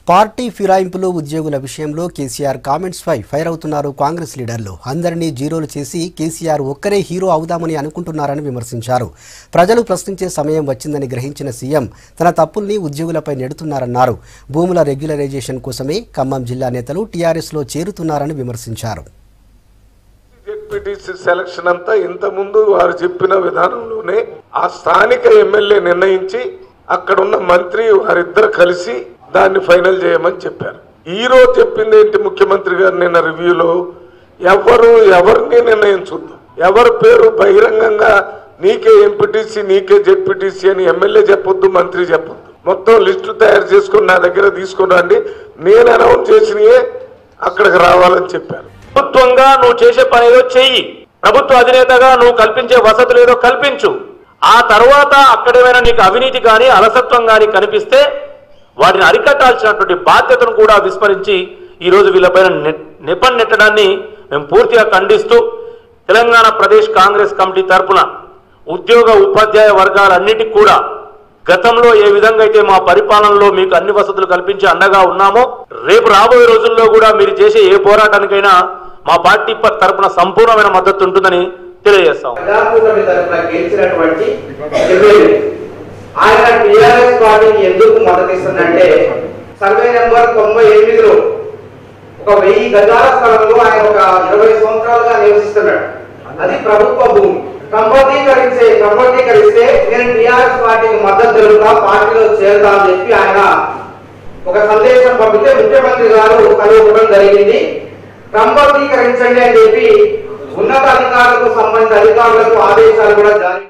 Party ఫిరాయింపులు ఉద్యోగుల విషయంలో KCR comments పై fire అవుతున్నారు కాంగ్రెస్ లీడర్లు. అందరినీ జీరోలు చేసి కేసీఆర్ ఒక్కరే హీరో అవుదామని అనుకుంటున్నారని విమర్శించారు. ప్రజలు ప్రశ్నించే సమయం వచ్చిందని గ్రహించిన సీఎం తన తప్పుల్ని ఉద్యోగులపై నెడుతున్నారన్నారు. భూముల రెగ్యులరైజేషన్ కోసమే ఖమ్మం జిల్లా నేతలు టీఆర్ఎస్లో చేరుతున్నారని విమర్శించారు. సెలక్షన్ అంతా ఇంత ముందు వారు చెప్పిన విధానంలోనే ఆ స్థానిక ఎమ్మెల్యే నిర్ణయించి అక్కడున్న మంత్రి వారిద్దరు కలిసి దాన్ని ఫైనల్ చేయమని చెప్పారు. ఈ రోజు చెప్పింది ఏంటి? ముఖ్యమంత్రి గారు నిన్న రివ్యూలో ఎవరిని నిర్ణయించొద్దు, ఎవరి పేరు బహిరంగంగా నీకే ఎంపీటీసీ నీకే జెడ్పీటీసీ అని ఎమ్మెల్యే చెప్పొద్దు, మంత్రి చెప్పొద్దు, మొత్తం లిస్టు తయారు చేసుకుని నా దగ్గర తీసుకుని రండి, నేను అనౌన్స్ చేసినయే అక్కడికి రావాలని చెప్పారు. ప్రభుత్వంగా నువ్వు చేసే పని ఏదో చెయ్యి, ప్రభుత్వ అధినేతగా నువ్వు కల్పించే వసతులు ఏదో కల్పించు. ఆ తర్వాత అక్కడేమైనా నీకు అవినీతి కానీ అలసత్వం కానీ కనిపిస్తే వాటిని అరికట్టాల్సినటువంటి బాధ్యతను కూడా విస్మరించి ఈరోజు వీళ్ళపైన నెట్టడాన్ని మేము పూర్తిగా ఖండిస్తూ తెలంగాణ ప్రదేశ్ కాంగ్రెస్ కమిటీ తరఫున ఉద్యోగ ఉపాధ్యాయ వర్గాలన్నిటికీ కూడా గతంలో ఏ విధంగా అయితే మా పరిపాలనలో మీకు అన్ని వసతులు కల్పించి అండగా ఉన్నామో రేపు రాబోయే రోజుల్లో కూడా మీరు చేసే ఏ పోరాటానికైనా మా పార్టీ తరఫున సంపూర్ణమైన మద్దతు ఉంటుందని తెలియజేస్తాం. ఆయన టీఆర్ఎస్ పార్టీకి ఎందుకు మద్దతు ఇస్తుందంటే సర్వే నెంబర్ 98లో ఒక 1000 గజాల స్థలంలో ఆయన ఒక 20 సంవత్సరాలుగా నివసిస్తున్నాడు. అది ప్రభుత్వ భూమి. క్రమబద్ధీకరిస్తే నేను టీఆర్ఎస్ పార్టీకి మద్దతు తెలుగుతా, పార్టీలో చేరుతా అని చెప్పి ఆయన ఒక సందేశం పంపితే ముఖ్యమంత్రి గారు కనుగొనడం జరిగింది. క్రమబద్ధీకరించండి అని చెప్పి ఉన్నత అధికారులకు సంబంధించిన అధికారులకు ఆదేశాలు కూడా జారీ